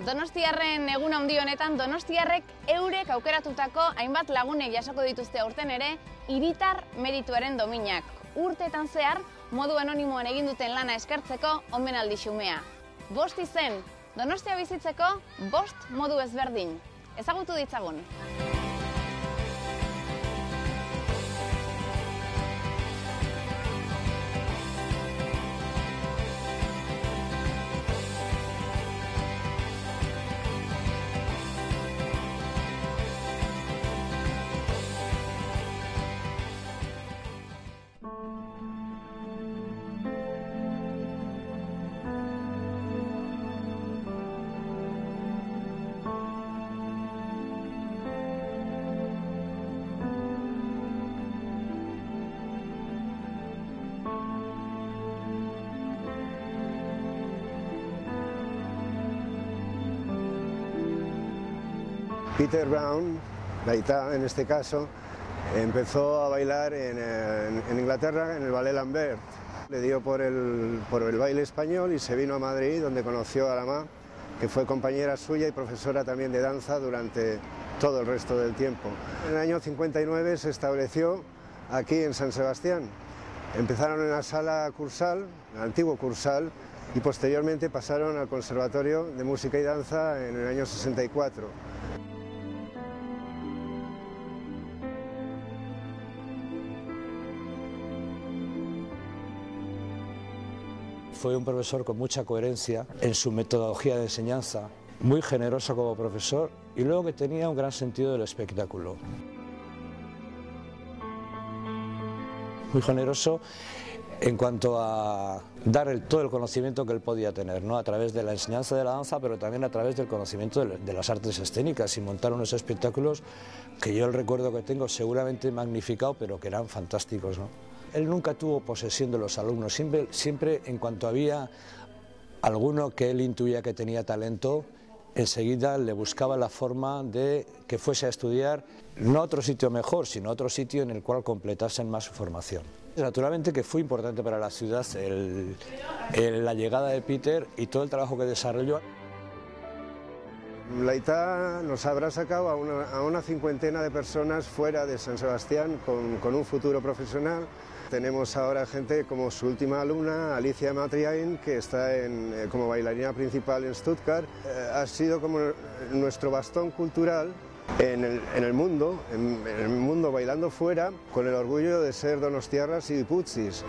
Donostiarren egun handi honetan donostiarrek eurek aukeratutako hainbat lagunek jasoko dituzte aurten ere hiritar merituaren dominak. Urteetan zehar modu anonimoan egin duten lana eskertzeko omenaldi xumea. 5 izen, Donostia bizitzeko 5 modu ezberdin. Ezagutu ditzagun. Peter Brown, Laïta en este caso, empezó a bailar en Inglaterra en el Ballet Lambert. Le dio por el baile español y se vino a Madrid, donde conoció a Aramá, que fue compañera suya y profesora también de danza durante todo el resto del tiempo. En el año 59 se estableció aquí en San Sebastián. Empezaron en la sala Cursal, el antiguo Cursal, y posteriormente pasaron al Conservatorio de Música y Danza en el año 64. Fue un profesor con mucha coherencia en su metodología de enseñanza, muy generoso como profesor y luego que tenía un gran sentido del espectáculo. Muy generoso en cuanto a dar todo el conocimiento que él podía tener, ¿no? A través de la enseñanza de la danza, pero también a través del conocimiento de las artes escénicas, y montar unos espectáculos que yo el recuerdo que tengo seguramente magnificado, pero que eran fantásticos, ¿no? Él nunca tuvo posesión de los alumnos, siempre en cuanto había alguno que él intuía que tenía talento, enseguida le buscaba la forma de que fuese a estudiar, no a otro sitio mejor, sino a otro sitio en el cual completasen más su formación. Naturalmente que fue importante para la ciudad la llegada de Peter y todo el trabajo que desarrolló. Laïta nos habrá sacado a una cincuentena de personas fuera de San Sebastián con un futuro profesional. Tenemos ahora gente como su última alumna, Alicia Matriain, que está como bailarina principal en Stuttgart. Ha sido como nuestro bastón cultural en el mundo bailando fuera, con el orgullo de ser donostiarras y guipúzcoanos.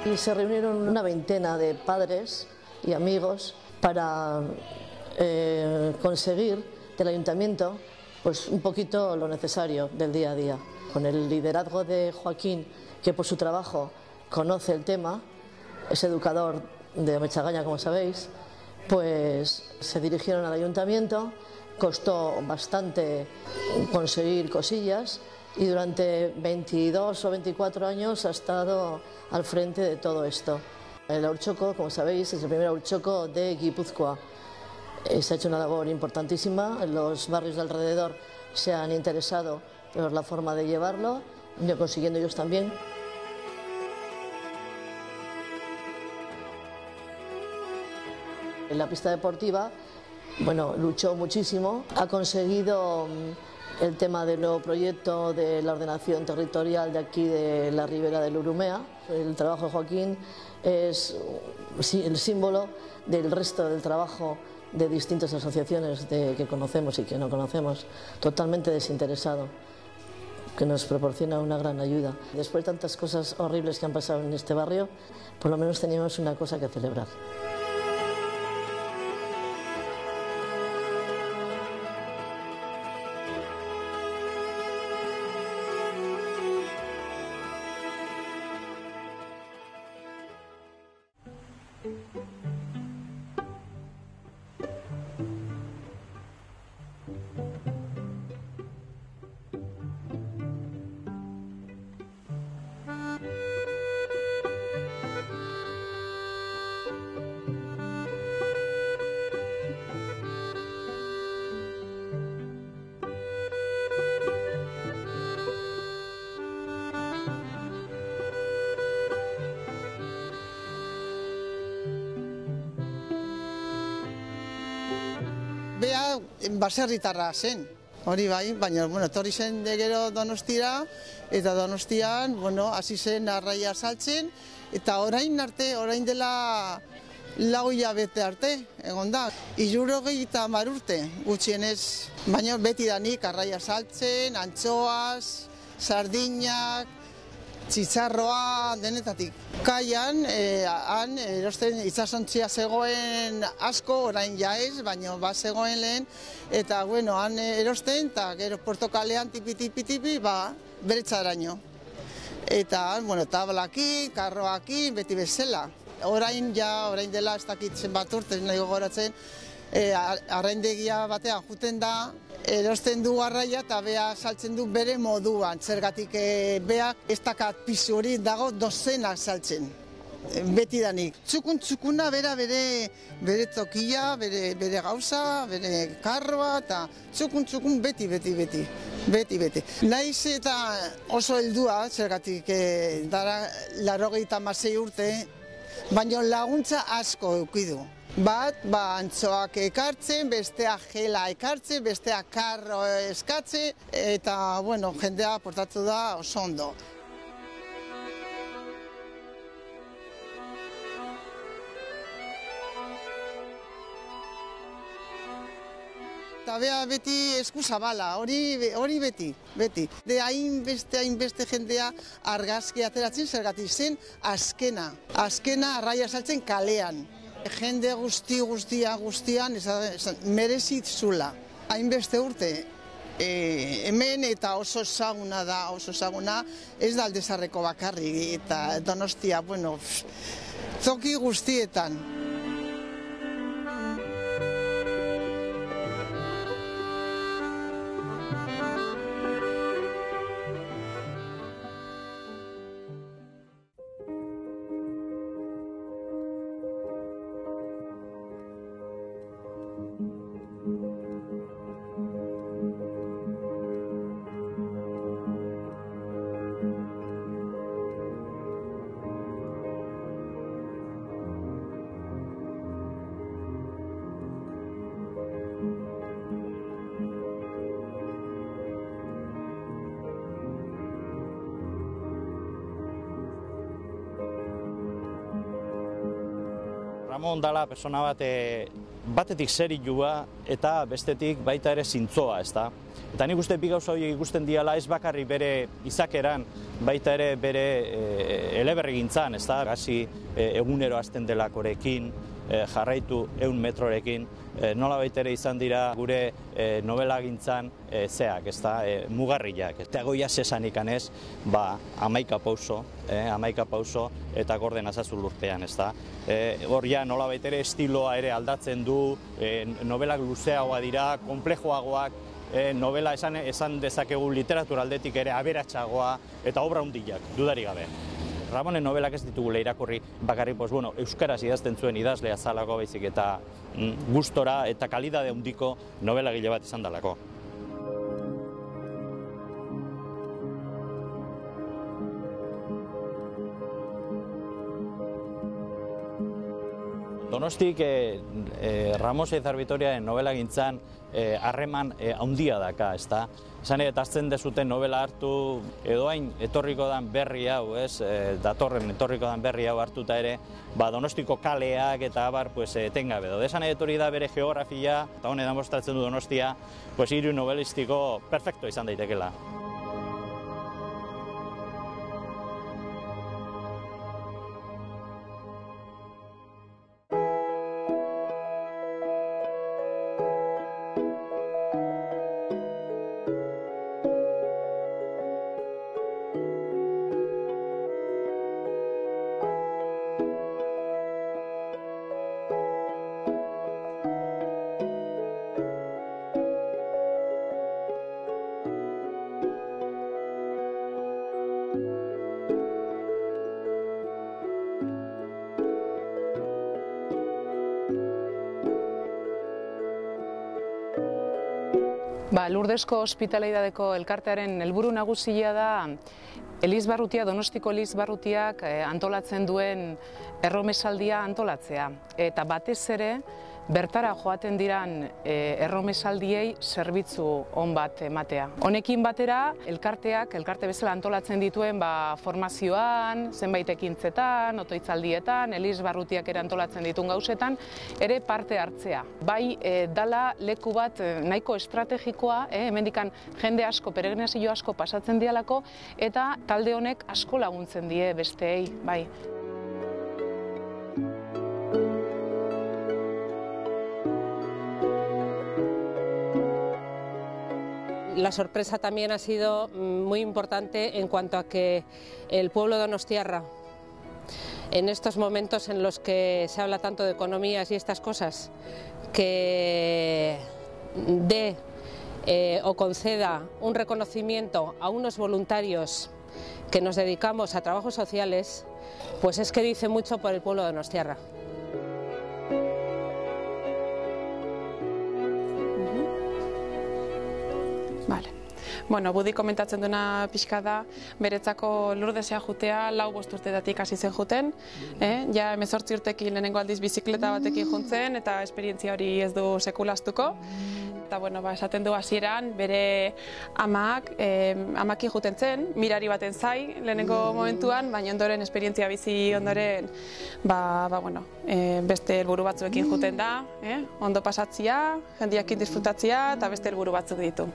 Y se reunieron una veintena de padres y amigos para conseguir del ayuntamiento pues un poquito lo necesario del día a día. Con el liderazgo de Joaquín, que por su trabajo conoce el tema, es educador de Mechagaña, como sabéis, pues se dirigieron al ayuntamiento. Costó bastante conseguir cosillas y durante 22 o 24 años ha estado al frente de todo esto. El Aurchoco, como sabéis, es el primer Aurchoco de Guipúzcoa. Se ha hecho una labor importantísima, los barrios de alrededor se han interesado por la forma de llevarlo, consiguiendo ellos también. En la pista deportiva, bueno, luchó muchísimo, ha conseguido el tema del nuevo proyecto de la ordenación territorial de aquí de la ribera del Urumea. El trabajo de Joaquín es el símbolo del resto del trabajo de distintas asociaciones que conocemos y que no conocemos, totalmente desinteresado, que nos proporciona una gran ayuda. Después de tantas cosas horribles que han pasado en este barrio, por lo menos teníamos una cosa que celebrar. Bea baserritarra zen, hori bai, baina etorri zen gero Donostira, eta Donostian hasi zen arraia saltzen, eta orain dela 4 hilabete arte, egon da. 70 urte gutxienez, baina betidanik arraia saltzen, antxoaz, sardinak, txitsarroa, denetatik. Kaian, han erosten itsasontzia zegoen asko, orain ja ez, baina zegoen lehen, eta han erosten, eta gero portokalean tipi, beretzaraino. Eta, tablakin, karroakin, beti bezala. Orain dela ez dakit zenbat urte, nahi gogoratzen, arraindegia batean juten da, erosten du arraia eta bea saltzen du bere moduan, zergatik beak ez dakat pisu hori dago dozenak saltzen, betidanik. Txukuna bere tokia, bere gauza, bere karroa, eta txukun beti. Naiz eta oso heldua, zergatik dara 86 urte, baina laguntza asko eukidu. Bat, antxoak ekartzen, bestea jela ekartzen, bestea karro eskatzen, eta, jendea portatu da oso ondo. Eta bea beti esku zabala, hori beti. De hainbeste jendea argazki ateratzen zergatik zen azkena arraia saltzen kalean. Jende guztian merezit zula. Hainbeste urte, hemen eta oso ezaguna, ez da Aldezarreko bakarrik, eta Donostia, toki guztietan. Ramon dala persona batetik zerillua eta bestetik baita ere zintzoa, ezta? Eta nik uste bi gauza horiek ikusten diala ez bakarrik bere izakeran, baita ere bere eleberrigintzan, ezta? Gazi egunero hasten delakorekin, jarraitu 100 metrorekin, nola baita ere izan dira gure nobelagintzan zeak, ezta? Mugarriak. Eta goia zesanikan ez, 11 pauso eta gorden azazu lurpean, ezta? Hor ja nola baita ere estiloa ere aldatzen du, nobelak luzeagoa dira, konplejoagoak, novela esan dezakegu literatura aldetik ere aberatsagoa eta obra hundiak, dudari gabe. Ramonen novelak ez ditugula irakurri bakarrik, euskaraz idazten zuen idazlea zalako baizik eta gustora eta kalidade handiko novelagile bat izan dalako. Donostik Ramos Izarbitoriaren nobelagintzan harreman handia daka, ezta? Esan eta hartzen dezuten novela hartu, edoain etorriko dan berri hau, datorren etorriko dan berri hau hartuta ere, Donostiko kaleak eta abar etengabe edo. Esan hori da bere geografia, eta honetan mostratzen du Donostia, hiru novelistiko perfecto izan daitekela. Lurdesko Hospitalidadeko elkartearen helburu nagusia da Elizbarrutia, Donostiko Elizbarrutiak antolatzen duen erromesaldia antolatzea. Eta batez ere, bertara joaten diran erromesaldiei zerbitzu on bat ematea. Honekin batera, elkarte bezala antolatzen dituen formazioan, zenbait ekintzetan, otoitzaldietan, Elizbarrutiak ere antolatzen dituen gauzetan, ere parte hartzea. Bai, dala leku bat nahiko estrategikoa, hemendikan jende asko, peregrinazio asko pasatzen dialako, eta talde honek asko laguntzen die besteei, bai. La sorpresa también ha sido muy importante en cuanto a que el pueblo donostiarra, en estos momentos en los que se habla tanto de economías y estas cosas, que dé o conceda un reconocimiento a unos voluntarios que nos dedicamos a trabajos sociales, pues es que dice mucho por el pueblo donostiarra. Budi komentatzen duena pixka da, beretzako Lurdesea jutea 4-5 urtetatik hasi zen juten, ja 18 urtekin lehenengo aldiz bizikleta batekin juntzen eta esperientzia hori ez du sekulaztuko. Eta esaten du hasieran bere amakin juten zen, mirari baten zai lehenengo momentuan, baina ondoren esperientzia bizi ondoren beste helburu batzuekin juten da, ondo pasatzia, jendiakin disfrutatzia eta beste helburu batzuk ditu.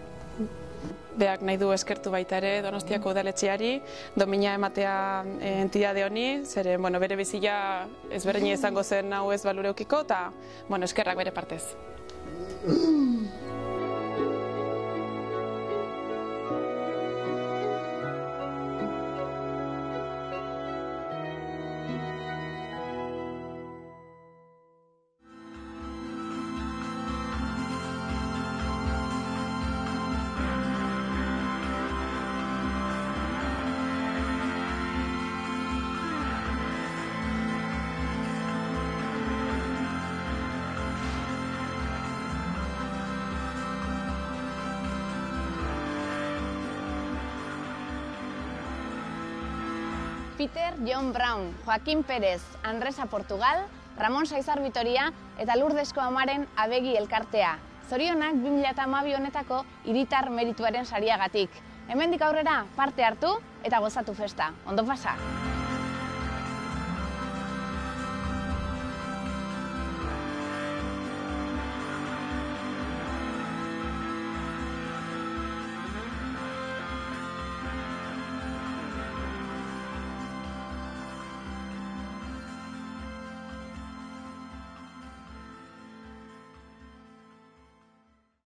Beak nahi du eskertu baita ere Donostiako udaletxeari, domina ematea entidade honi, zeren bere bizia ezberdina izango zen hau ez balureukiko, eta eskerrak bere partez. Peter John Brown, Joaquín Pérez, Andresa Portugal, Ramon Saizar Vitoria eta Lurdesko Amaren Abegi elkartea. Zorionak 2012 honetako hiritar merituaren sariagatik. Hemendik aurrera parte hartu eta gozatu festa. Ondo pasa!